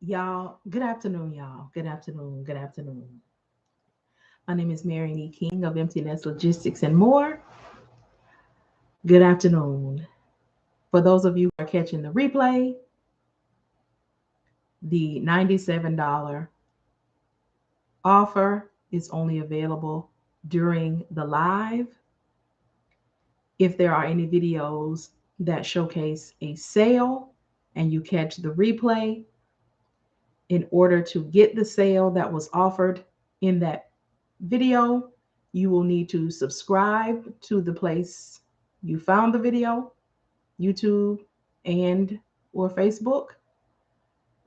Y'all, good afternoon, y'all. Good afternoon. Good afternoon. My name is Marian E. King of Emptiness Logistics and More. Good afternoon. For those of you who are catching the replay, the $97 offer is only available during the live. If there are any videos that showcase a sale and you catch the replay, in order to get the sale that was offered in that video, you will need to subscribe to the place you found the video, YouTube and or Facebook.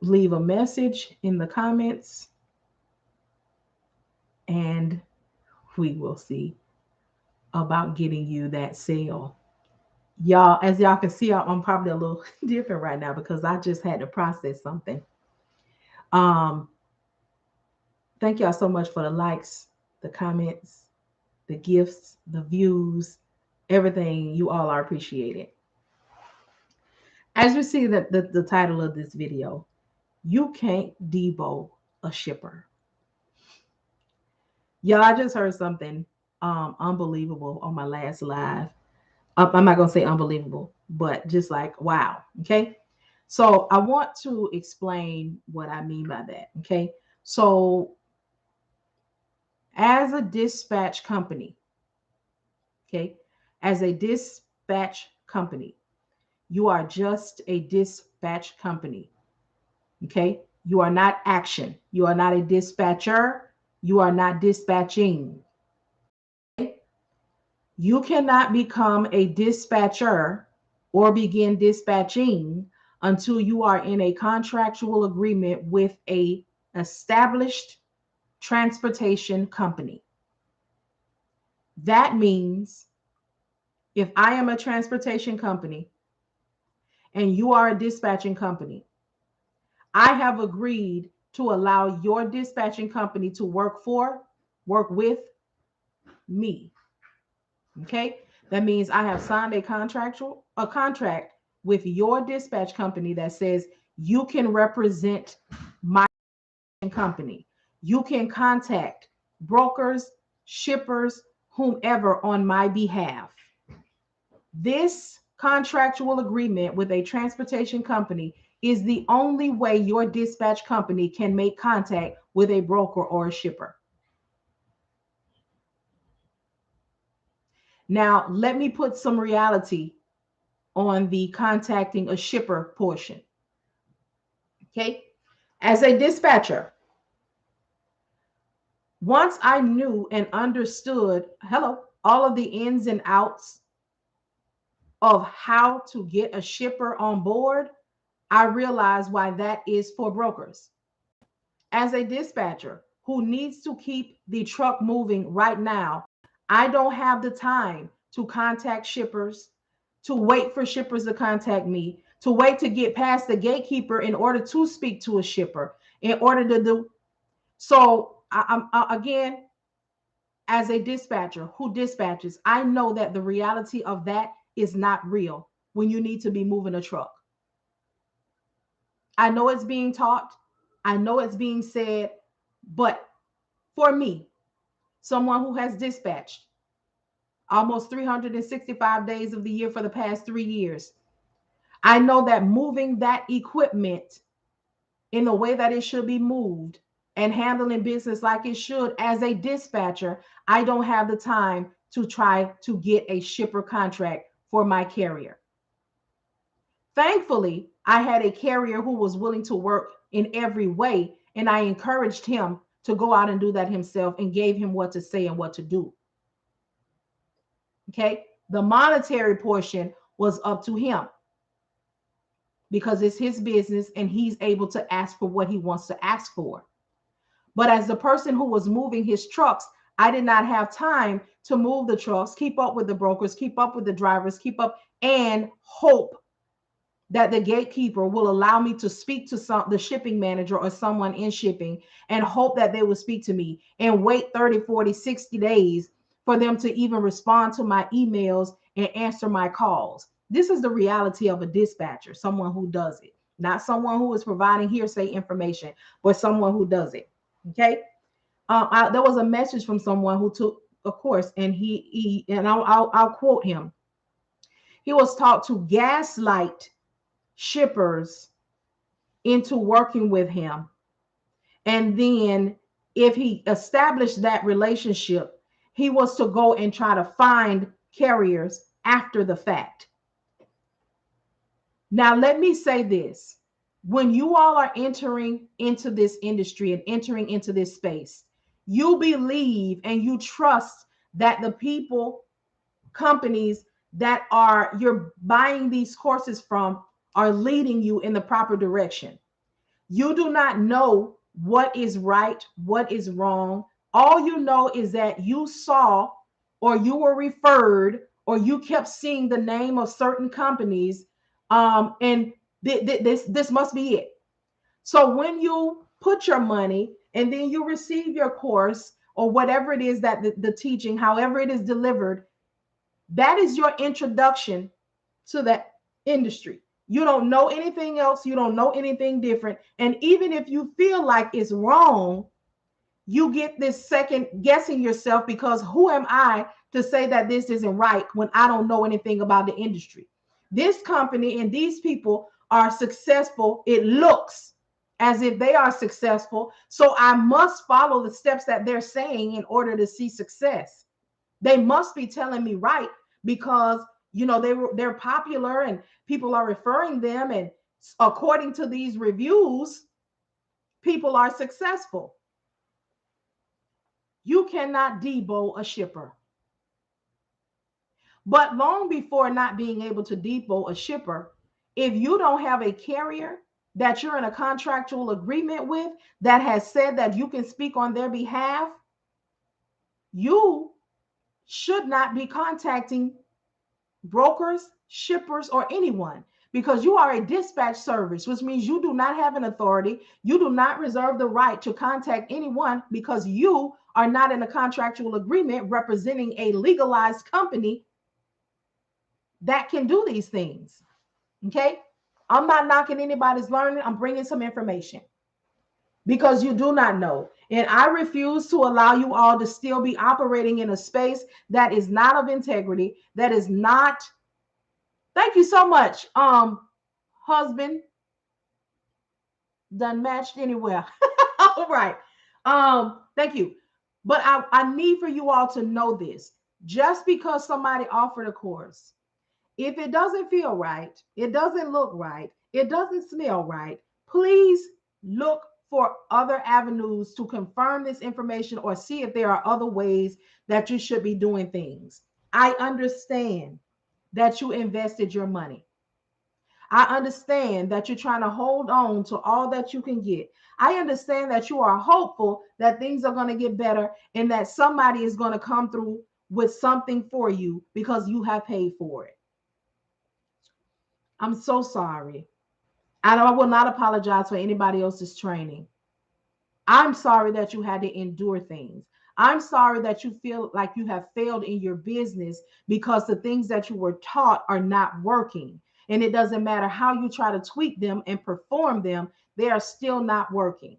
Leave a message in the comments and we will see about getting you that sale. Y'all, as y'all can see, I'm probably a little different right now because I just had to process something. Um, Thank y'all so much for the likes, the comments, the gifts, the views, everything. You all are appreciated. As you see the title of this video, you can't DEBO a shipper. Y'all, I just heard something unbelievable on my last live. I'm not going to say unbelievable, but just like, wow. Okay. So I want to explain what I mean by that. Okay. So as a dispatch company, okay, as a dispatch company, you are just a dispatch company. Okay. You are not action. You are not a dispatcher. You are not dispatching. Okay? You cannot become a dispatcher or begin dispatching until you are in a contractual agreement with a established transportation company. That means if I am a transportation company and you are a dispatching company, I have agreed to allow your dispatching company to work with me. Okay? That means I have signed a contract with your dispatch company that says you can represent my company. You can contact brokers, shippers, whomever on my behalf. This contractual agreement with a transportation company is the only way your dispatch company can make contact with a broker or a shipper. Now, let me put some reality on the contacting a shipper portion. Okay. As a dispatcher, once I knew and understood, all of the ins and outs of how to get a shipper on board, I realized why that is for brokers. As a dispatcher who needs to keep the truck moving right now, I don't have the time to contact shippers, to wait for shippers to contact me, to wait to get past the gatekeeper in order to speak to a shipper, in order to do. So, again, as a dispatcher who dispatches, I know that the reality of that is not real when you need to be moving a truck. I know it's being taught, I know it's being said, but for me, someone who has dispatched almost 365 days of the year for the past 3 years, I know that moving that equipment in the way that it should be moved and handling business like it should as a dispatcher, I don't have the time to try to get a shipper contract for my carrier. Thankfully, I had a carrier who was willing to work in every way, and I encouraged him to go out and do that himself and gave him what to say and what to do. Okay. The monetary portion was up to him because it's his business and he's able to ask for what he wants to ask for. But as the person who was moving his trucks, I did not have time to move the trucks, keep up with the brokers, keep up with the drivers, keep up and hope that the gatekeeper will allow me to speak to the shipping manager or someone in shipping and hope that they will speak to me and wait 30, 40, 60 days for them to even respond to my emails and answer my calls. This is the reality of a dispatcher, someone who does it. not someone who is providing hearsay information, but someone who does it. Okay. There was a message from someone who took a course, and he and I'll quote him. He was taught to gaslight shippers into working with him, and then if he established that relationship, he was to go and try to find carriers after the fact. Now, let me say this. When you all are entering into this industry and entering into this space, you believe and you trust that the people, companies that are you're buying these courses from are leading you in the proper direction. You do not know what is right, what is wrong. All you know is that you saw, or you were referred, or you kept seeing the name of certain companies, and this must be it. So when you put your money and then you receive your course or whatever it is that the teaching, however it is delivered, that is your introduction to that industry. You don't know anything else. You don't know anything different. And even if you feel like it's wrong, you get this second guessing yourself, because who am I to say that this isn't right when I don't know anything about the industry? This company and these people are successful. It looks as if they are successful. So I must follow the steps that they're saying in order to see success. They must be telling me right, because they're popular and people are referring them, and according to these reviews, people are successful. You cannot debo a shipper. But long before not being able to debo a shipper, if you don't have a carrier that you're in a contractual agreement with that has said that you can speak on their behalf, you should not be contacting brokers, shippers, or anyone, because you are a dispatch service, which means you do not have an authority. You do not reserve the right to contact anyone, because you are not in a contractual agreement representing a legalized company that can do these things. Okay. I'm not knocking anybody's learning. I'm bringing some information because you do not know. And I refuse to allow you all to still be operating in a space that is not of integrity, that is not. Thank you so much. Husband done matched anywhere. All right. Thank you. But I need for you all to know this. Just because somebody offered a course, if it doesn't feel right, it doesn't look right, it doesn't smell right, please look for other avenues to confirm this information or see if there are other ways that you should be doing things. I understand that you invested your money. I understand that you're trying to hold on to all that you can get. I understand that you are hopeful that things are going to get better and that somebody is going to come through with something for you because you have paid for it. I'm so sorry. I will not apologize for anybody else's training. I'm sorry that you had to endure things. I'm sorry that you feel like you have failed in your business because the things that you were taught are not working. And it doesn't matter how you try to tweak them and perform them, they are still not working.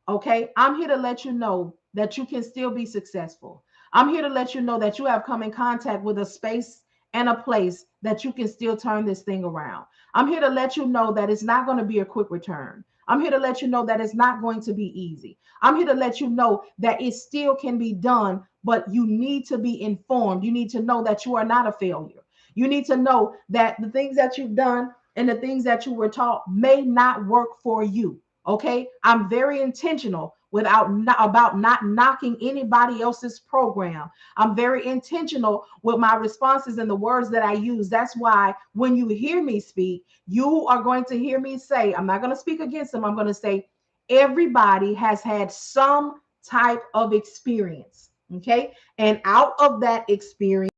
Okay. I'm here to let you know that you can still be successful. I'm here to let you know that you have come in contact with a space and a place that you can still turn this thing around. I'm here to let you know that it's not going to be a quick return. I'm here to let you know that it's not going to be easy. I'm here to let you know that it still can be done, but you need to be informed. You need to know that you are not a failure. You need to know that the things that you've done and the things that you were taught may not work for you. Okay. I'm very intentional about not knocking anybody else's program. I'm very intentional with my responses and the words that I use. That's why when you hear me speak, you are going to hear me say, I'm not going to speak against them. I'm going to say, everybody has had some type of experience. Okay. And out of that experience,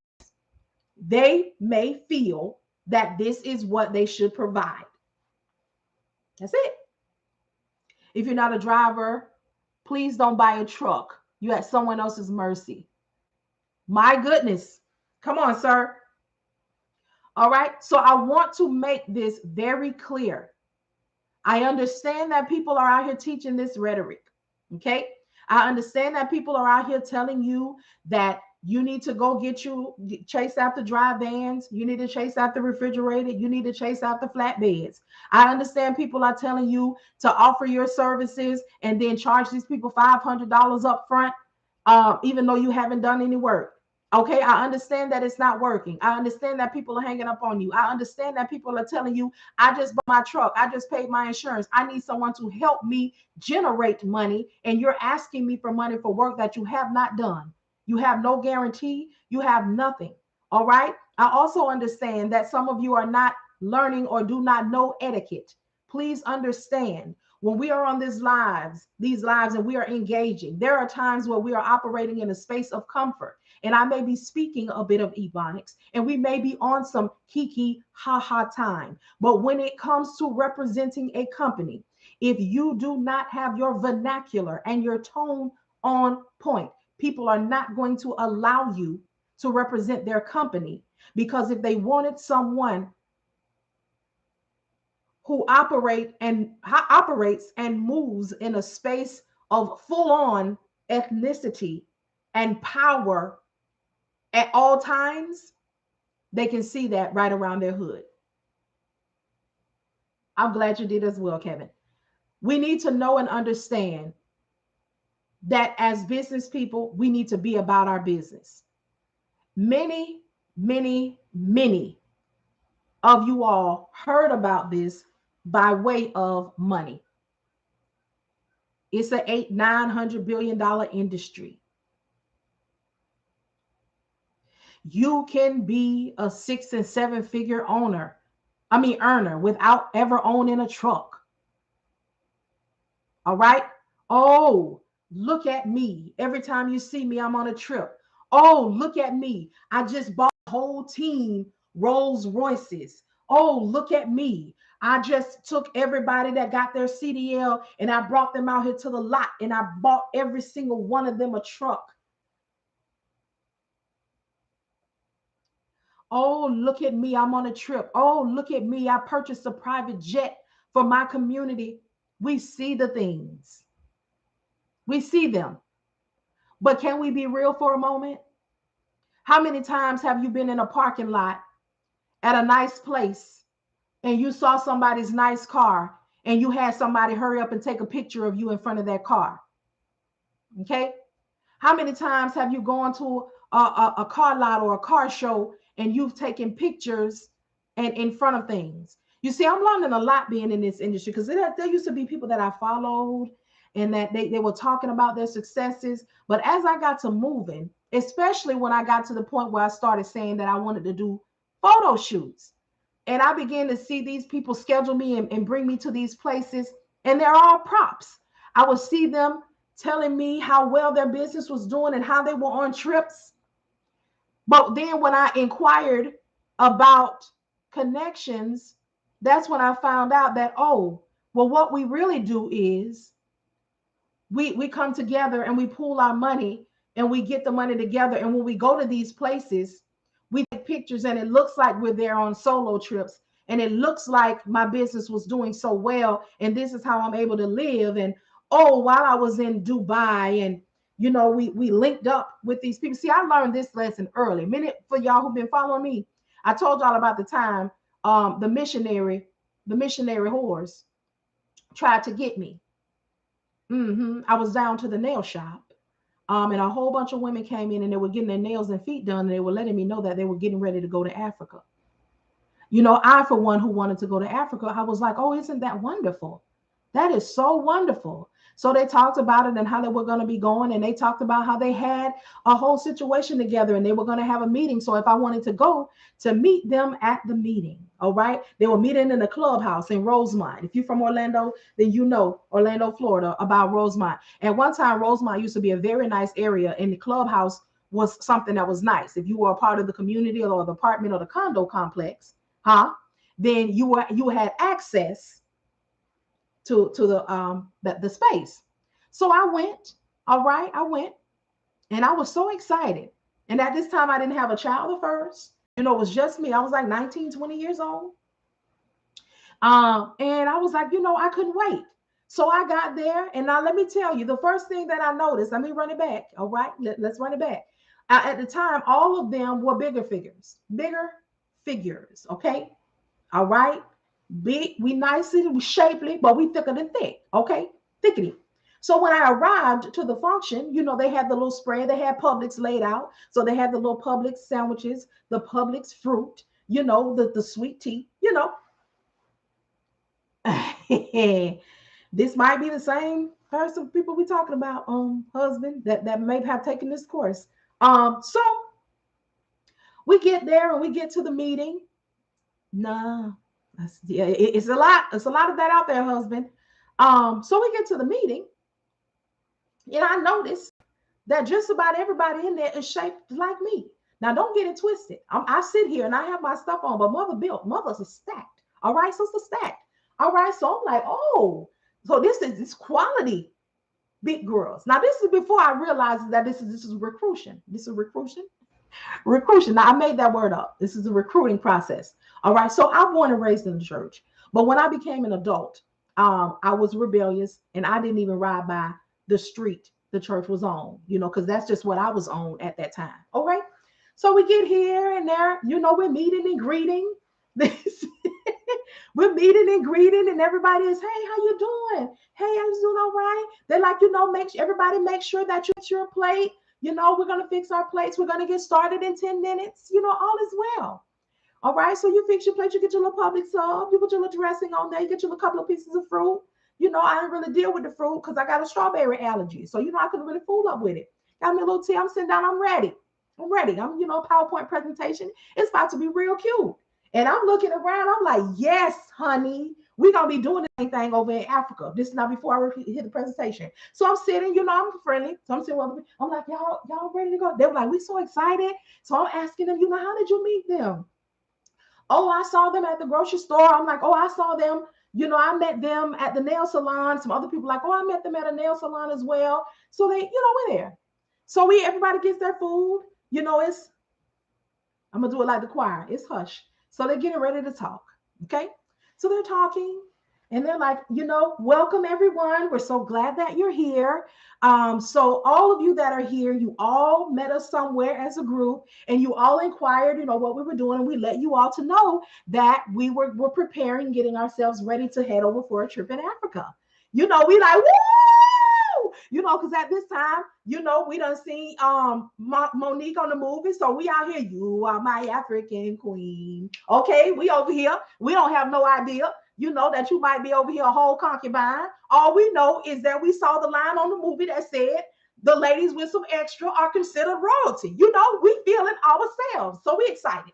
they may feel that this is what they should provide. That's it. If you're not a driver, please don't buy a truck. You're at someone else's mercy. My goodness. Come on, sir. All right. So I want to make this very clear. I understand that people are out here teaching this rhetoric. Okay. I understand that people are out here telling you that you need to go chase after dry vans. You need to chase after refrigerated. You need to chase after flatbeds. I understand people are telling you to offer your services and then charge these people $500 up front, even though you haven't done any work. Okay, I understand that it's not working. I understand that people are hanging up on you. I understand that people are telling you, I just bought my truck. I just paid my insurance. I need someone to help me generate money. And you're asking me for money for work that you have not done. You have no guarantee. You have nothing. All right. I also understand that some of you are not learning or do not know etiquette. Please understand, when we are on these lives and we are engaging, there are times where we are operating in a space of comfort. And I may be speaking a bit of Ebonics, and we may be on some kiki ha ha time. But when it comes to representing a company, if you do not have your vernacular and your tone on point, people are not going to allow you to represent their company. Because if they wanted someone who operates and moves in a space of full-on ethnicity and power at all times, they can see that right around their hood. I'm glad you did as well, Kevin. We need to know and understand that as business people, we need to be about our business. Many, many, many of you all heard about this by way of money. It's an $800-900 billion industry. You can be a 6 and 7 figure earner without ever owning a truck. All right. Oh, look at me. Every time you see me, I'm on a trip. Oh, look at me. I just bought a whole team Rolls Royces. Oh, look at me. I just took everybody that got their CDL and I brought them out here to the lot and I bought every single one of them a truck. Oh, look at me. I'm on a trip. Oh, look at me. I purchased a private jet for my community. We see the things. We see them. But can we be real for a moment? How many times have you been in a parking lot at a nice place and you saw somebody's nice car and you had somebody hurry up and take a picture of you in front of that car? Okay. How many times have you gone to a car lot or a car show and you've taken pictures and in front of things? You see, I'm learning a lot being in this industry because there used to be people that I followed and that they were talking about their successes. But as I got to moving, especially when I got to the point where I started saying that I wanted to do photo shoots, and I began to see these people schedule me and bring me to these places, and they're all props. I would see them telling me how well their business was doing and how they were on trips. But then when I inquired about connections, that's when I found out that, oh, well, what we really do is we come together and we pool our money and we get the money together. And when we go to these places, we take pictures and it looks like we're there on solo trips. And it looks like my business was doing so well. And this is how I'm able to live. And oh, while I was in Dubai and we linked up with these people. See, I learned this lesson early. Many for y'all who've been following me, I told y'all about the time the missionary whores tried to get me. I was down to the nail shop. And a whole bunch of women came in and they were getting their nails and feet done. And they were letting me know that they were getting ready to go to Africa. I, for one, who wanted to go to Africa, I was like, oh, isn't that wonderful? That is so wonderful. So they talked about it and how they were going to be going. And they talked about how they had a whole situation together and they were going to have a meeting. So if I wanted to go to meet them at the meeting, all right, they were meeting in the clubhouse in Rosemont. If you're from Orlando, then you know Orlando, Florida, about Rosemont. At one time, Rosemont used to be a very nice area, and the clubhouse was something that was nice. If you were a part of the community or the apartment or the condo complex, then you had access to the space. So I went. All right, I went, and I was so excited. And at this time, I didn't have a child at first. It was just me. I was like 19, 20 years old. And I was like, I couldn't wait. So I got there, and now let me tell you, the first thing that I noticed, let me run it back. All right, let's run it back. At the time, all of them were bigger figures. Okay, all right, big, we nice, we shapely, but we thicker than thick. Okay, thickety. So when I arrived to the function, they had the little spread, they had Publix laid out. So they had the little Publix sandwiches, the Publix fruit, the sweet tea, This might be the same person, people we talking about, husband that may have taken this course. So we get there and we get to the meeting. Nah, yeah, it's a lot. It's a lot of that out there, husband. So we get to the meeting, and I notice that just about everybody in there is shaped like me. Now, don't get it twisted. I sit here and I have my stuff on, but mother's is stacked. All right, so it's stacked. All right, so I'm like, oh, so this quality big girls. Now, this is before I realized that this is recruiting. This is recruiting. Recruiting. Now, I made that word up. This is a recruiting process. All right, so I'm born and raised in the church, but when I became an adult, I was rebellious and I didn't even ride by the street the church was on, because that's just what I was on at that time. All right. So we get here and there, we're meeting and greeting. We're meeting and greeting, and everybody is, hey, how you doing? Hey, I'm doing all right. They're like, everybody make sure that you get your plate. We're going to fix our plates. We're going to get started in 10 minutes. All is well. All right. So you fix your plate, you get your little Publix sub, you put your little dressing on there, you get your little couple of pieces of fruit. I didn't really deal with the fruit because I got a strawberry allergy. So, I couldn't really fool up with it. Got me a little tea. I'm sitting down. I'm ready. I'm, PowerPoint presentation. It's about to be real cute. And I'm looking around. I'm like, yes, honey, we're going to be doing the same thing over in Africa. This is not before I hit the presentation. So I'm sitting, I'm friendly. So I'm sitting, I'm like, y'all ready to go? They were like, we so excited. So I'm asking them, how did you meet them? Oh, I saw them at the grocery store. I'm like, oh, I saw them. I met them at the nail salon. Some other people like, oh, I met them at a nail salon as well. So they, we're there. So everybody gets their food. It's, I'm going to do it like the choir. It's hush. So they're getting ready to talk. Okay. So they're talking. And they're like, welcome everyone. We're so glad that you're here. So all of you that are here, you all met us somewhere as a group, and you all inquired, what we were doing, and we let you all to know that we were preparing, getting ourselves ready to head over for a trip in Africa. We like, woo! Because at this time, we done seen Monique on the movie. So we out here, you are my African queen. Okay, we over here. We don't have no idea that you might be over here a whole concubine. All we know is that we saw the line on the movie that said the ladies with some extra are considered royalty. We feeling ourselves. So we excited.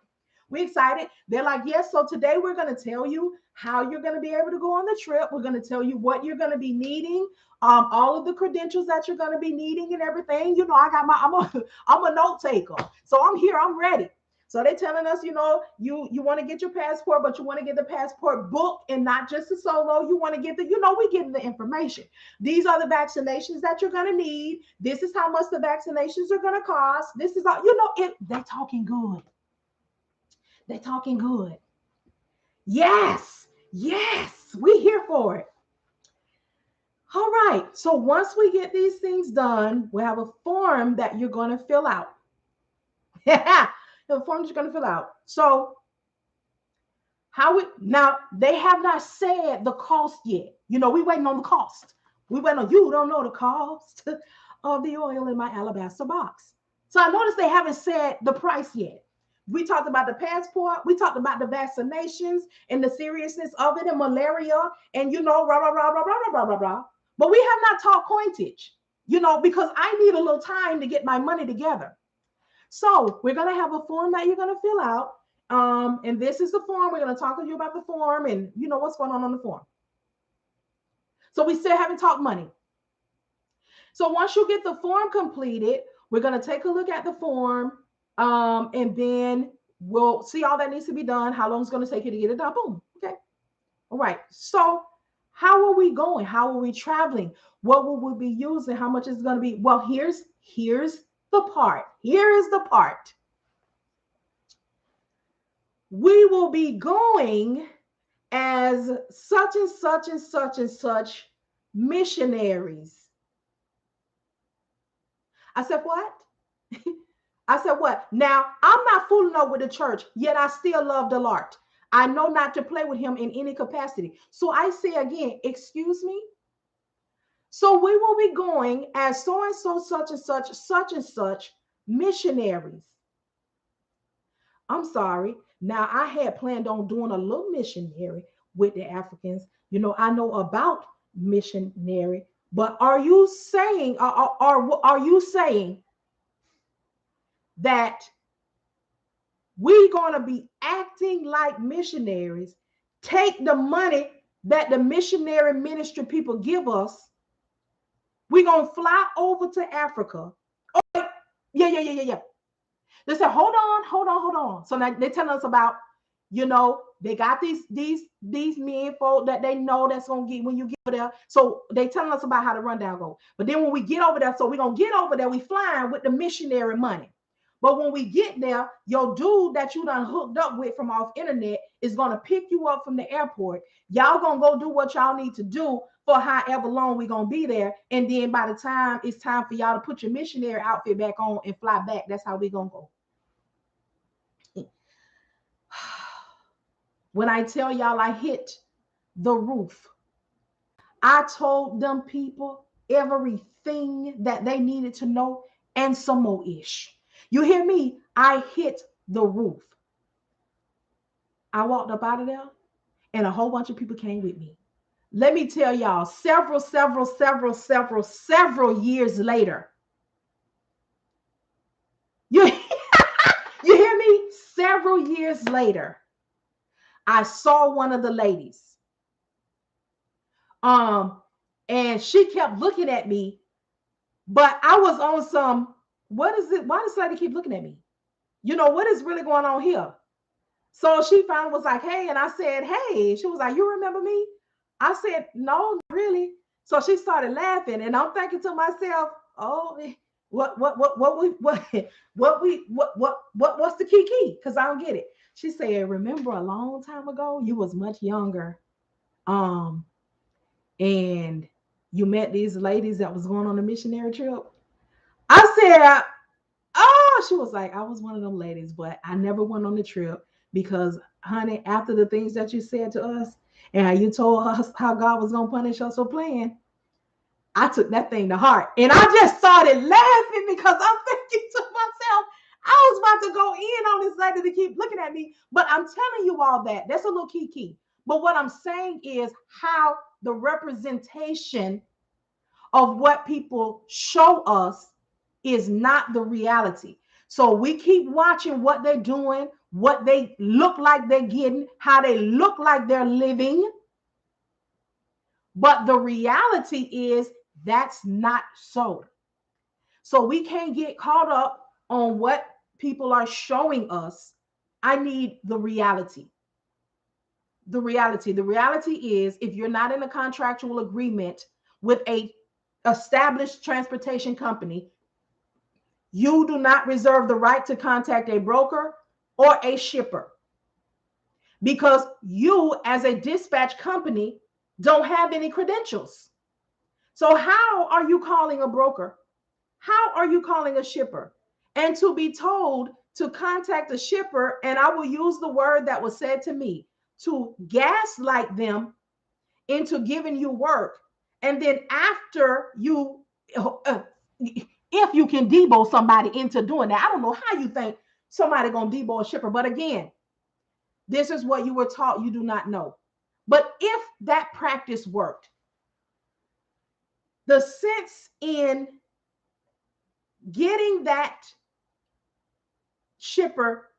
We excited. They're like, yes, so today we're going to tell you how you're going to be able to go on the trip. We're going to tell you what you're going to be needing, all of the credentials that you're going to be needing and everything. I'm a note taker. So I'm here, I'm ready. So they're telling us, you want to get your passport, but you want to get the passport book and not just a solo. You want to get we getting the information. These are the vaccinations that you're going to need. This is how much the vaccinations are going to cost. This is all, they're talking good. They're talking good. Yes, we're here for it. All right. So once we get these things done, we have a form that you're going to fill out. The forms you're going to fill out. So now they have not said the cost yet. We waiting on the cost. We waiting on, you don't know the cost of the oil in my alabaster box. So I noticed they haven't said the price yet. We talked about the passport. We talked about the vaccinations and the seriousness of it and malaria and, rah, rah, rah, rah, rah, rah, rah, rah. But we have not talked coinage, because I need a little time to get my money together. So we're going to have a form that you're going to fill out. And this is the form. We're going to talk to you about the form and what's going on the form. So we still haven't talked money. So once you get the form completed, we're going to take a look at the form. And then we'll see all that needs to be done, how long it's going to take you to get it done. Boom. Okay. All right. So how are we going? How are we traveling? What will we be using? How much is it going to be? Well, here's the part. Here is the part. We will be going as such and such and such and such missionaries. I said, what? I said, what? Now, I'm not fooling up with the church, yet I still love the Lord. I know not to play with him in any capacity. So I say again, excuse me? So we will be going as so and so, such and such missionaries. I'm sorry. Now, I had planned on doing a little missionary with the Africans. You know, I know about missionary, but are you saying, are you saying that we're going to be acting like missionaries, take the money that the missionary ministry people give us? We're going to fly over to Africa. Oh, yeah. They said, hold on. So now they're telling us about, you know, they got these men folk that they know that's gonna get when you get over there. So they telling us about how the rundown go. But then when we get over there, so we're gonna get over there, we flying with the missionary money. But when we get there, your dude that you done hooked up with from off internet is gonna pick you up from the airport. Y'all gonna go do what y'all need to do for however long we're gonna be there. And then by the time it's time for y'all to put your missionary outfit back on and fly back, that's how we gonna go. When I tell y'all I hit the roof, I told them people everything that they needed to know and some more ish. You hear me? I hit the roof. I walked up out of there and a whole bunch of people came with me. Let me tell y'all, several years later, you, you hear me? Several years later, I saw one of the ladies. And she kept looking at me, but I was on some, what is it? Why does lady keep looking at me? You know, what is really going on here? So she finally was like, hey, and I said, hey, she was like, you remember me? I said, no, not really. So she started laughing, and I'm thinking to myself, oh, what's the key? Because I don't get it. She said, remember a long time ago, you was much younger. And you met these ladies that was going on a missionary trip. I said, oh, she was like, I was one of them ladies, but I never went on the trip because, honey, after the things that you said to us and how you told us how God was going to punish us for playing, I took that thing to heart. And I just started laughing because I'm thinking to myself, I was about to go in on this lady to keep looking at me. But I'm telling you all that. That's a little key. But what I'm saying is how the representation of what people show us is not the reality. So we keep watching what they're doing, what they look like they're getting, how they look like they're living. But the reality is that's not so. So we can't get caught up on what people are showing us. I need the reality. The reality is, if you're not in a contractual agreement with a established transportation company, you do not reserve the right to contact a broker or a shipper, because you as a dispatch company don't have any credentials. So how are you calling a broker? How are you calling a shipper? And to be told to contact a shipper, and I will use the word that was said to me, to gaslight them into giving you work. And then after you, if you can DEBO somebody into doing that, I don't know how you think somebody gonna DEBO a shipper. But again, this is what you were taught, you do not know. But if that practice worked, the sense in getting that shipper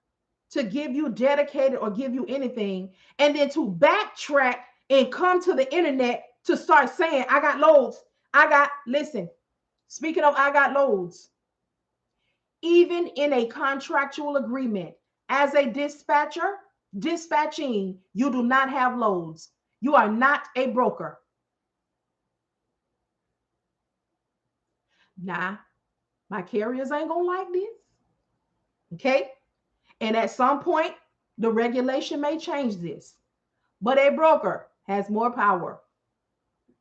to give you dedicated or give you anything, and then to backtrack and come to the internet to start saying, I got loads. Listen, speaking of, I got loads. Even in a contractual agreement, as a dispatcher, dispatching, you do not have loads. You are not a broker. Nah, my carriers ain't gonna like this. Okay. And at some point, the regulation may change this. But a broker has more power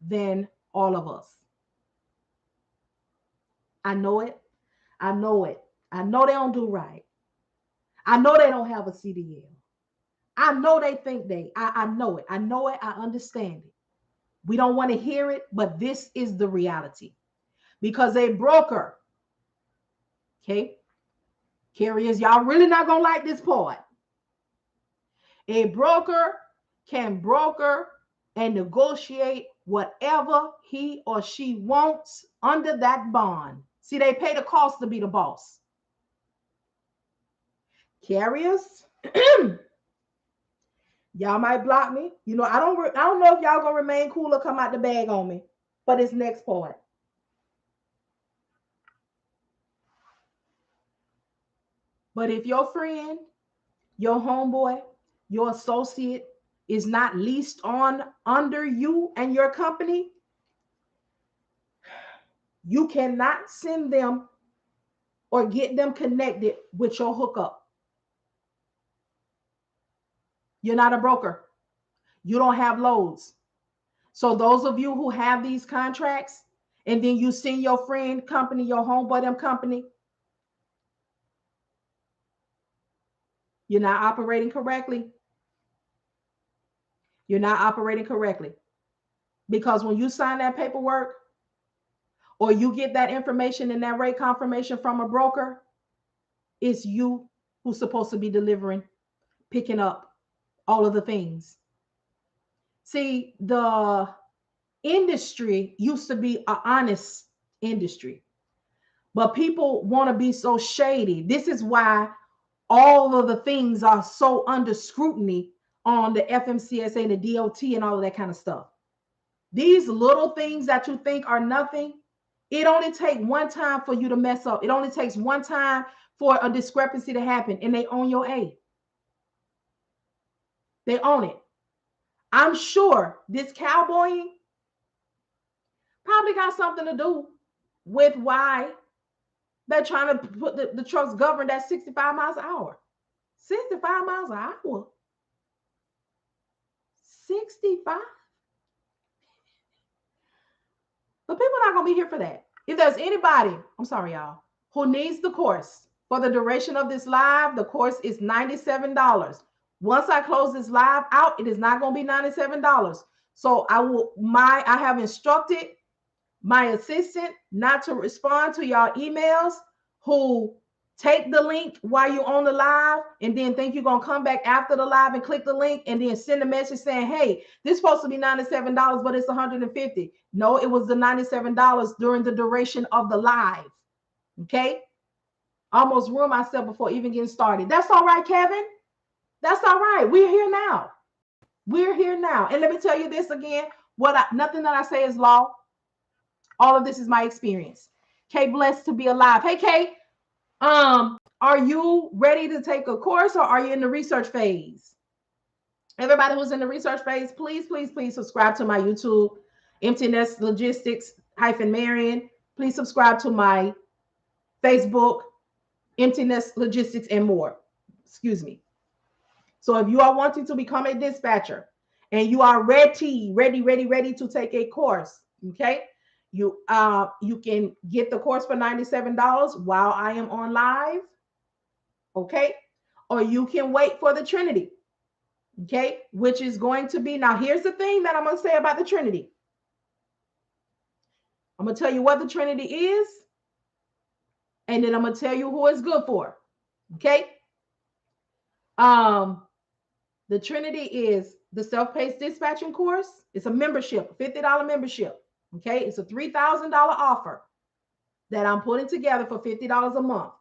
than all of us. I know it. I know it. I know they don't do right. I know they don't have a CDL. I know they think I know it. I know it. I understand it. We don't want to hear it, but this is the reality. Because a broker, okay, carriers, y'all really not going to like this part. A broker can broker and negotiate whatever he or she wants under that bond. See, they pay the cost to be the boss. Carriers, y'all might block me. You know, I don't know if y'all gonna remain cool or come out the bag on me for this next part. But if your friend, your homeboy, your associate is not leased on under you and your company, you cannot send them or get them connected with your hookup. You're not a broker. You don't have loads. So those of you who have these contracts and then you send your friend company, your homeboy them company, you're not operating correctly. You're not operating correctly. Because when you sign that paperwork or you get that information and that rate confirmation from a broker, it's you who's supposed to be delivering, picking up all of the things. See, the industry used to be an honest industry, but people want to be so shady. This is why all of the things are so under scrutiny on the FMCSA and the DOT and all of that kind of stuff. These little things that you think are nothing, it only takes one time for you to mess up. It only takes one time for a discrepancy to happen, and they own your A. They own it. I'm sure this cowboying probably got something to do with why they're trying to put the trucks governed at 65 miles an hour. 65 miles an hour. 65. But people are not going to be here for that. If there's anybody, I'm sorry, y'all, who needs the course for the duration of this live, the course is $97. Once I close this live out, it is not going to be $97. So I have instructed my assistant not to respond to y'all emails who take the link while you're on the live and then think you're going to come back after the live and click the link and then send a message saying, hey, this is supposed to be $97, but it's $150. No, it was the $97 during the duration of the live. Okay. Almost ruined myself before even getting started. That's all right, Kevin. That's all right. We're here now. We're here now. And let me tell you this again. Nothing that I say is law. All of this is my experience. Kay, blessed to be alive. Hey, Kay, are you ready to take a course or are you in the research phase? Everybody who's in the research phase, please, please, please subscribe to my YouTube, Emmteenestlogistics-Marian. Please subscribe to my Facebook, Emptiness Logistics and More. Excuse me. So if you are wanting to become a dispatcher and you are ready to take a course, okay? You can get the course for $97 while I am on live, okay? Or you can wait for the Trinity, okay? Which is going to be, now here's the thing that I'm going to say about the Trinity. I'm going to tell you what the Trinity is, and then I'm going to tell you who it's good for, okay? The Trinity is the self-paced dispatching course. It's a membership, $50 membership. Okay, it's a $3,000 offer that I'm putting together for $50 a month.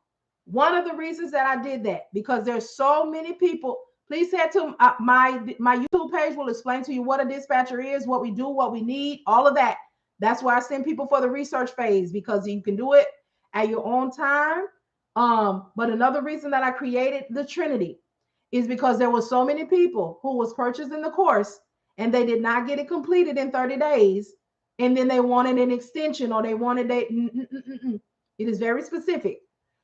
One of the reasons that I did that, because there's so many people. Please head to my YouTube page. Will explain to you what a dispatcher is, what we do, what we need, all of that. That's why I send people for the research phase, because you can do it at your own time. But another reason that I created the Trinity is because there were so many people who was purchasing the course and they did not get it completed in 30 days. And then they wanted an extension or they wanted it is very specific.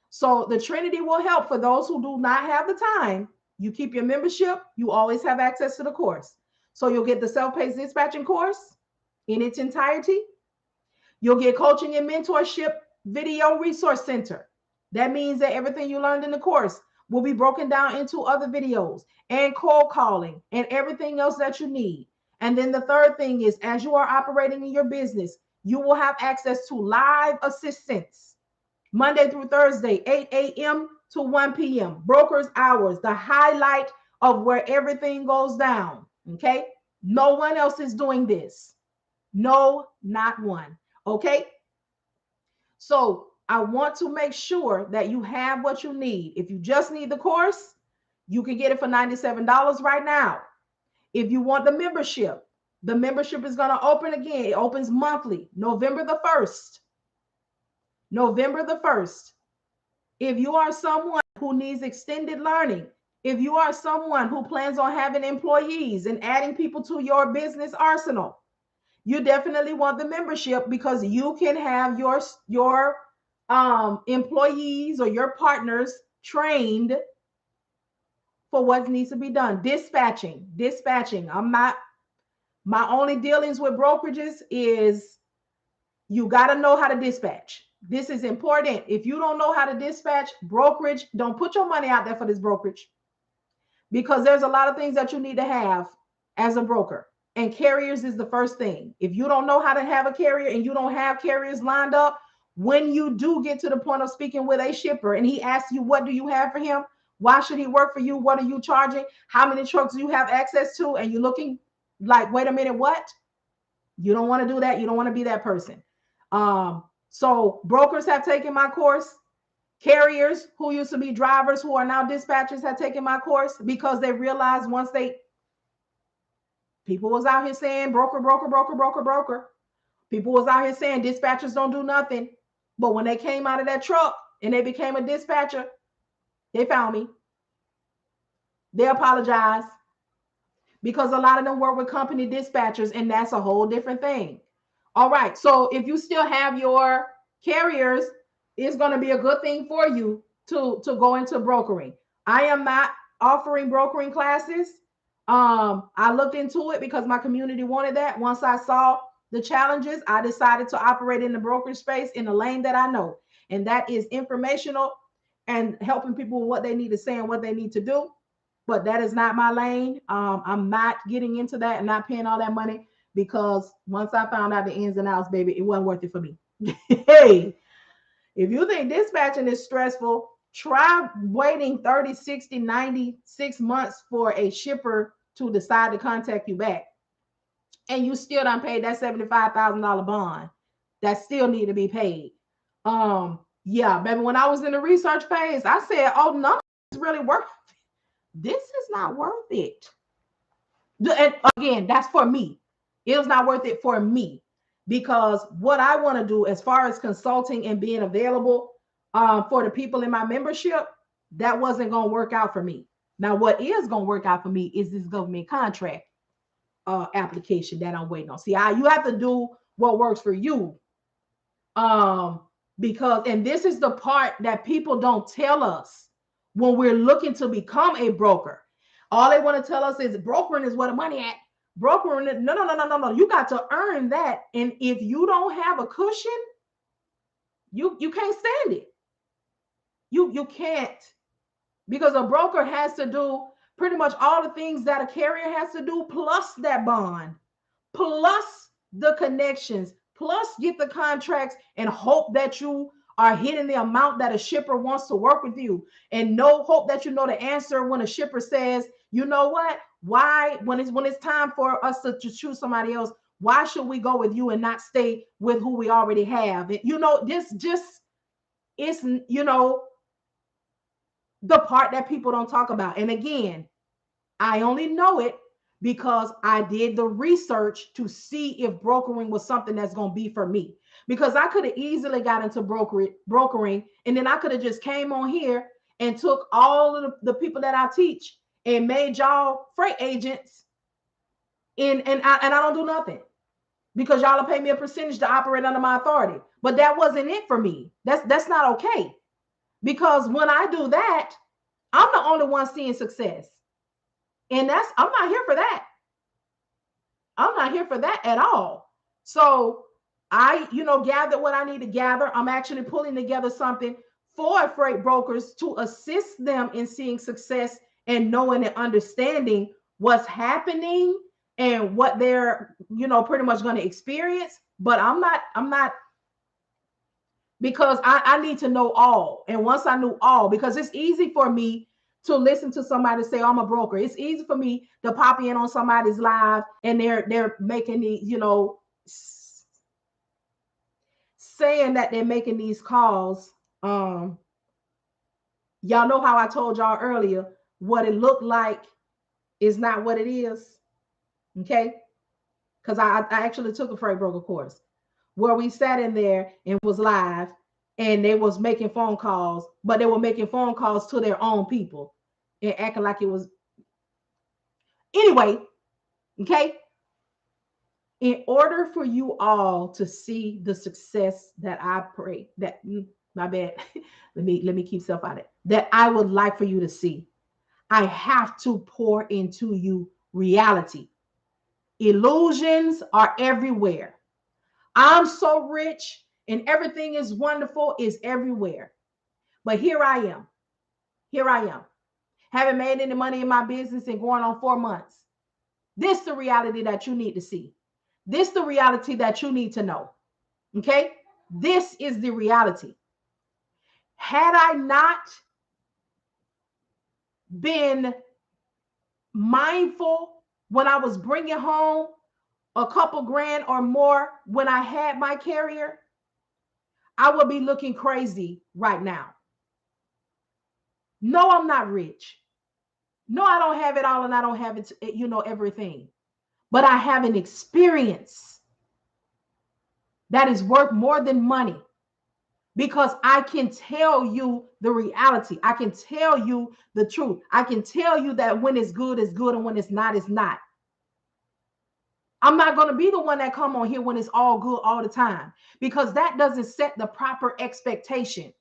So the Trinity will help for those who do not have the time. You keep your membership, you always have access to the course. So you'll get the self-paced dispatching course in its entirety. You'll get coaching and mentorship video resource center. That means that everything you learned in the course will be broken down into other videos and cold calling and everything else that you need. And then the third thing is, as you are operating in your business, you will have access to live assistance Monday through Thursday, 8 a.m. to 1 p.m. Brokers hours, the highlight of where everything goes down. Okay. No one else is doing this. No, not one. Okay. So I want to make sure that you have what you need. If you just need the course, you can get it for $97 right now. If you want the membership is going to open again. It opens monthly, November the 1st. November the 1st. If you are someone who needs extended learning, if you are someone who plans on having employees and adding people to your business arsenal, you definitely want the membership because you can have your employees or your partners trained for what needs to be done. Dispatching. My only dealings with brokerages is you got to know how to dispatch. This is important. If you don't know how to dispatch brokerage, don't put your money out there for this brokerage because there's a lot of things that you need to have as a broker. And carriers is the first thing. If you don't know how to have a carrier and you don't have carriers lined up, when you do get to the point of speaking with a shipper and he asks you, what do you have for him? Why should he work for you? What are you charging? How many trucks do you have access to? And you're looking like, wait a minute, what? You don't want to do that. You don't want to be that person. So brokers have taken my course. Carriers who used to be drivers who are now dispatchers have taken my course because they realized once people was out here saying broker. People was out here saying dispatchers don't do nothing. But when they came out of that truck and they became a dispatcher, they found me. They apologized because a lot of them work with company dispatchers, and that's a whole different thing. All right. So if you still have your carriers, it's going to be a good thing for you to go into brokering. I am not offering brokering classes. I looked into it because my community wanted that. Once I saw the challenges, I decided to operate in the brokerage space in the lane that I know, and that is informational and helping people with what they need to say and what they need to do. But that is not my lane. I'm not getting into that and not paying all that money because once I found out the ins and outs, baby, it wasn't worth it for me. Hey, if you think dispatching is stressful, try waiting 30, 60, 96 months for a shipper to decide to contact you back. And you still don't pay that $75,000 bond that still need to be paid. Yeah, baby, when I was in the research phase, I said, oh, none of this is really worth it. This is not worth it. And again, that's for me. It was not worth it for me because what I want to do as far as consulting and being available for the people in my membership, that wasn't going to work out for me. Now, what is going to work out for me is this government contract application that I'm waiting on. See, you have to do what works for you. Because, and this is the part that people don't tell us when we're looking to become a broker. All they want to tell us is brokering is where the money at. Brokering, no. You got to earn that. And if you don't have a cushion, you can't stand it. You can't. Because a broker has to do pretty much all the things that a carrier has to do, plus that bond, plus the connections, plus get the contracts and hope that you are hitting the amount that a shipper wants to work with you, and no hope that you know the answer when a shipper says, you know what, why when it's time for us to choose somebody else, why should we go with you and not stay with who we already have? And this just is the part that people don't talk about. And again, I only know it because I did the research to see if brokering was something that's going to be for me. Because I could have easily got into brokering, and then I could have just came on here and took all of the people that I teach and made y'all freight agents, and I don't do nothing because y'all will pay me a percentage to operate under my authority. But that wasn't it for me. That's not okay. Because when I do that, I'm the only one seeing success. And I'm not here for that. not here for that at all. So I, gather what I need to gather. I'm actually pulling together something for freight brokers to assist them in seeing success and knowing and understanding what's happening and what they're, pretty much going to experience. But I'm not, because I need to know all. And once I knew all, because it's easy for me to listen to somebody say, I'm a broker. It's easy for me to pop in on somebody's live and they're making these, saying that they're making these calls. Y'all know how I told y'all earlier, what it looked like is not what it is. Okay. Because I actually took a freight broker course where we sat in there and was live, and they was making phone calls, but they were making phone calls to their own people and acting like it was. Anyway, okay. In order for you all to see the success that I pray, that my bad, let me keep self out of it, that I would like for you to see, I have to pour into you reality. Illusions are everywhere. I'm so rich and everything is wonderful is everywhere. But here I am. Here I am. Haven't made any money in my business and going on 4 months. This is the reality that you need to see. This is the reality that you need to know. Okay? This is the reality. Had I not been mindful when I was bringing home a couple grand or more when I had my carrier, I would be looking crazy right now. No, I'm not rich. No, I don't have it all and I don't have it, everything. But I have an experience that is worth more than money, because I can tell you the reality. I can tell you the truth. I can tell you that when it's good, it's good, and when it's not, it's not. I'm not going to be the one that come on here when it's all good all the time, because that doesn't set the proper expectation.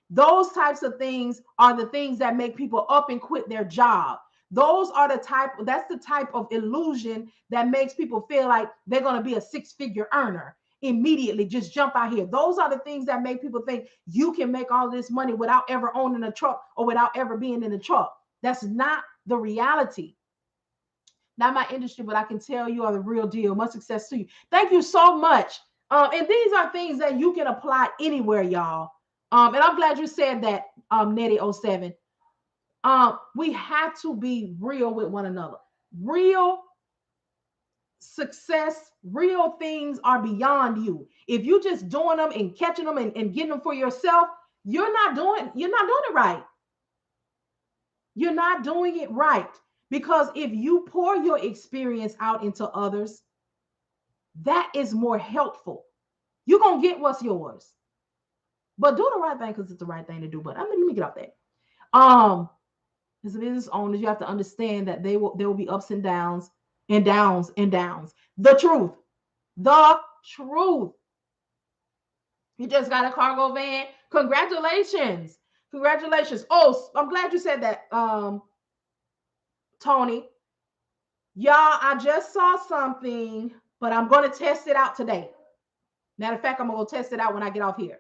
Those types of things are the things that make people up and quit their job. That's the type of illusion that makes people feel like they're going to be a six-figure earner immediately, just jump out here. Those are the things that make people think you can make all this money without ever owning a truck or without ever being in a truck. That's not the reality. Not my industry, but I can tell you are the real deal. Much success to you. Thank you so much. And these are things that you can apply anywhere, y'all. And I'm glad you said that, Nettie07. We have to be real with one another. Real success, real things are beyond you. If you just doing them and catching them and getting them for yourself, you're not doing it right. You're not doing it right. Because if you pour your experience out into others, that is more helpful. You're going to get what's yours. But do the right thing because it's the right thing to do. But let me get off that. As a business owner, you have to understand that there will be ups and downs and downs and downs. The truth. The truth. You just got a cargo van. Congratulations. Congratulations. Oh, I'm glad you said that, Tony. Y'all, I just saw something, but I'm going to test it out today. Matter of fact, I'm going to test it out when I get off here.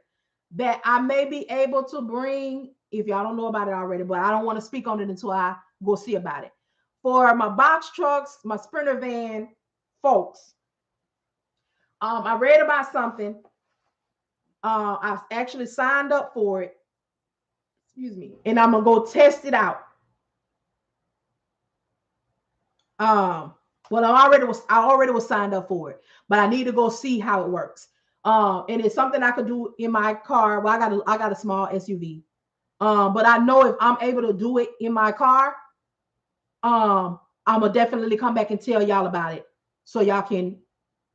That I may be able to bring, if y'all don't know about it already, but I don't want to speak on it until I go see about it. For my box trucks, my Sprinter van folks, I read about something. I've actually signed up for it. Excuse me. And I'm going to go test it out. Well, I already was signed up for it, but I need to go see how it works. And it's something I could do in my car. Well, I got a small SUV. But I know if I'm able to do it in my car, I'm gonna definitely come back and tell y'all about it so y'all can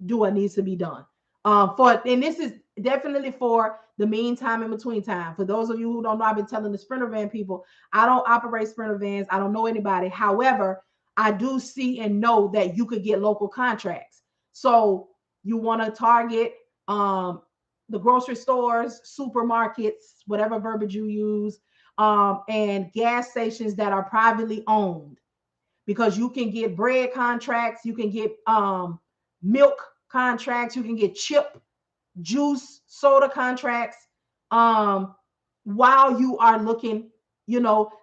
do what needs to be done. And this is definitely for the meantime in between time. For those of you who don't know, I've been telling the Sprinter van people, I don't operate Sprinter vans. I don't know anybody. However, I do see and know that you could get local contracts. So you want to target the grocery stores, supermarkets, whatever verbiage you use, and gas stations that are privately owned. because you can get bread contracts, you can get milk contracts, you can get chip, juice, soda contracts, while you are looking,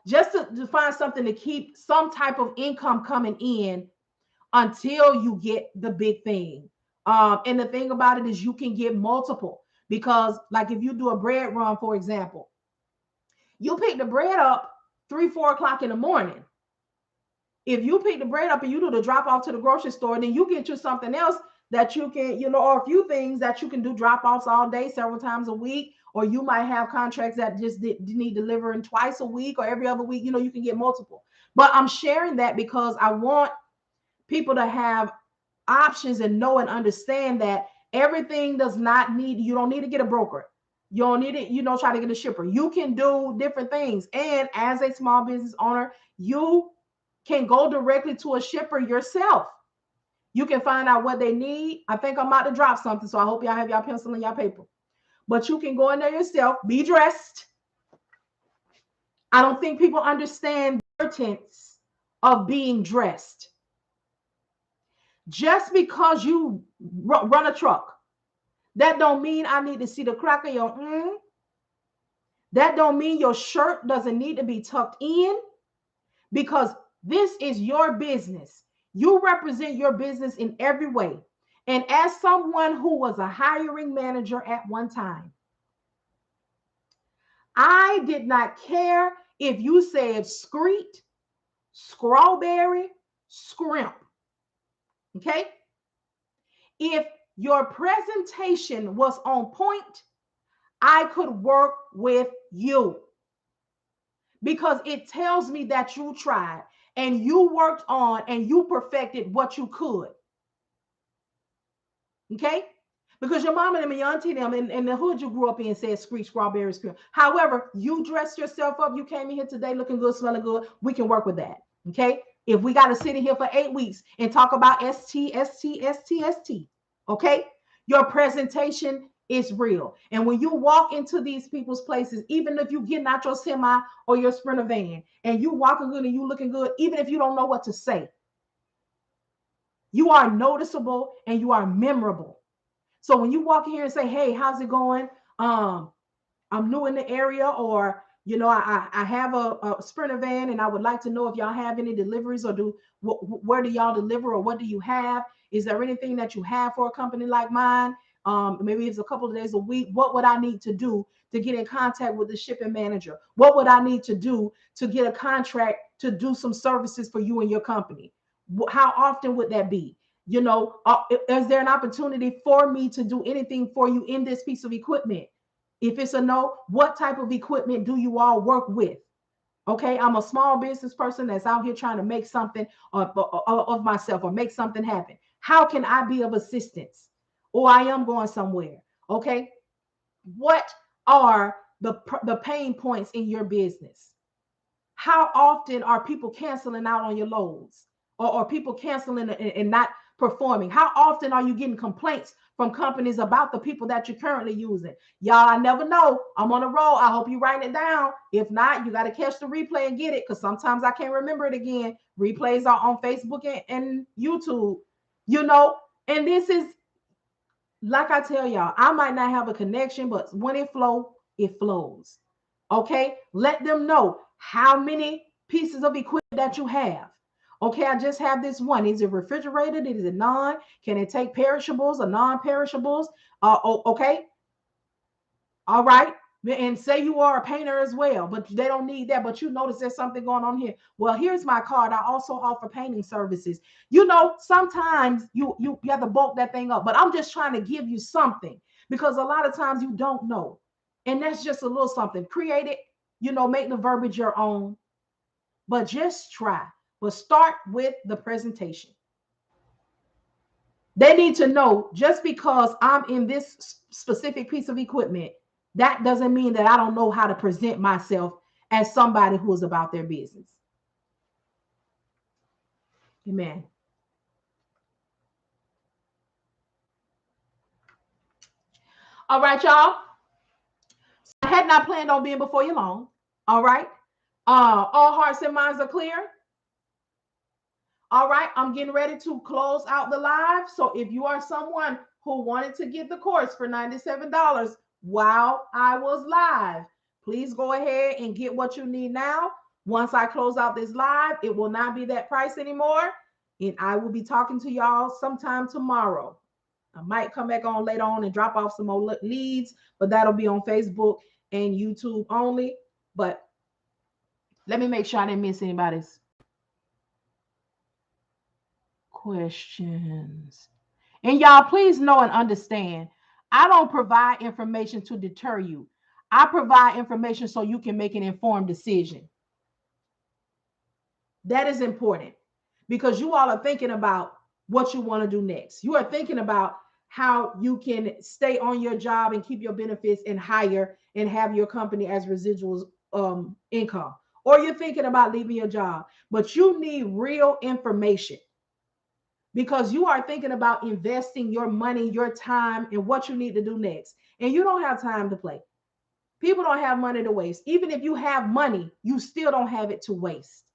just to find something to keep some type of income coming in until you get the big thing. And the thing about it is you can get multiple, because like if you do a bread run, for example, you pick the bread up 3-4 o'clock in the morning. If you pick the bread up and you do the drop off to the grocery store, then you get you something else that you can, or a few things that you can do drop offs all day, several times a week, or you might have contracts that just need delivering twice a week or every other week. You can get multiple. But I'm sharing that because I want people to have options and know and understand that everything does not need, you don't need to get a broker. You don't need it, try to get a shipper. You can do different things. And as a small business owner, you can go directly to a shipper yourself. You can find out what they need. I think I'm about to drop something, so I hope y'all have y'all pencil and y'all paper. But you can go in there yourself, be dressed. I don't think people understand the importance of being dressed. Just because you run a truck, that don't mean I need to see the crack of your That don't mean your shirt doesn't need to be tucked in, because this is your business. You represent your business in every way. And as someone who was a hiring manager at one time, I did not care if you said screet, strawberry, scrimp. Okay? If your presentation was on point, I could work with you, because it tells me that you tried and you worked on and you perfected what you could. Okay? Because your mom and them and your auntie them and the hood you grew up in said screech, strawberry, scream. However, you dressed yourself up. You came in here today looking good, smelling good. We can work with that. Okay? If we got to sit in here for 8 weeks and talk about ST, ST, ST, ST. Okay? Your presentation is real. And when you walk into these people's places, even if you getting out your semi or your Sprinter van and you walking good and you looking good, even if you don't know what to say, you are noticeable and you are memorable. So when you walk in here and say, hey, how's it going? I'm new in the area, or, I have a Sprinter van and I would like to know if y'all have any deliveries, or where do y'all deliver, or what do you have? Is there anything that you have for a company like mine? Maybe it's a couple of days a week. What would I need to do to get in contact with the shipping manager? What would I need to do to get a contract to do some services for you and your company? How often would that be? Is there an opportunity for me to do anything for you in this piece of equipment? If it's a no, what type of equipment do you all work with? Okay, I'm a small business person that's out here trying to make something of myself, or make something happen. How can I be of assistance? Or I am going somewhere. Okay, what are the pain points in your business? How often are people canceling out on your loads, or people canceling and not performing? How often are you getting complaints from companies about the people that you're currently using? Y'all, I never know. I'm on a roll. I hope you write it down. If not, you got to catch the replay and get it, because sometimes I can't remember it again. Replays are on Facebook and YouTube, and this is, like I tell y'all, I might not have a connection, but when it flows. Okay, let them know how many pieces of equipment that you have. Okay, I just have this one. Is it refrigerated? Is it non? Can it take perishables or non-perishables? Okay. All right. And say you are a painter as well, but they don't need that. But you notice there's something going on here. Well, here's my card. I also offer painting services. Sometimes you have to bulk that thing up, but I'm just trying to give you something, because a lot of times you don't know. And that's just a little something. Create it, make the verbiage your own, but just try. But start with the presentation. They need to know, just because I'm in this specific piece of equipment, that doesn't mean that I don't know how to present myself as somebody who is about their business. Amen. All right, y'all. I had not planned on being before you long. All right. All hearts and minds are clear. All right, I'm getting ready to close out the live. So if you are someone who wanted to get the course for $97 while I was live, please go ahead and get what you need now. Once I close out this live, it will not be that price anymore. And I will be talking to y'all sometime tomorrow. I might come back on later on and drop off some more leads, but that'll be on Facebook and YouTube only. But let me make sure I didn't miss anybody's questions. And y'all, please know and understand, I don't provide information to deter you. I provide information so you can make an informed decision. That is important because you all are thinking about what you want to do next. You are thinking about how you can stay on your job and keep your benefits and hire and have your company as residual income. Or you're thinking about leaving your job, but you need real information because you are thinking about investing your money, your time, and what you need to do next. And you don't have time to play. People don't have money to waste. Even if you have money, you still don't have it to waste.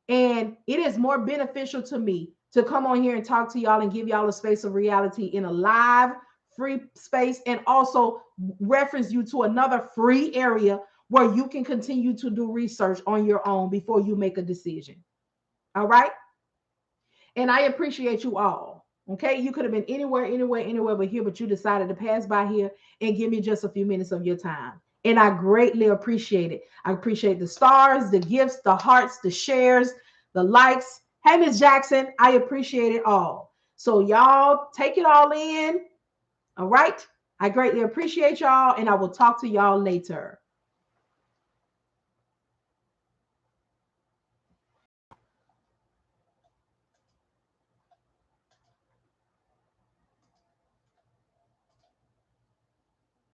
And it is more beneficial to me to come on here and talk to y'all and give y'all a space of reality in a live, free space, and also reference you to another free area where you can continue to do research on your own before you make a decision. All right? And I appreciate you all. Okay, you could have been anywhere but here, but you decided to pass by here and give me just a few minutes of your time. And I greatly appreciate it. I appreciate the stars, the gifts, the hearts, the shares, the likes. Hey, Miss Jackson, I appreciate it all. So y'all take it all in. All right. I greatly appreciate y'all, and I will talk to y'all later.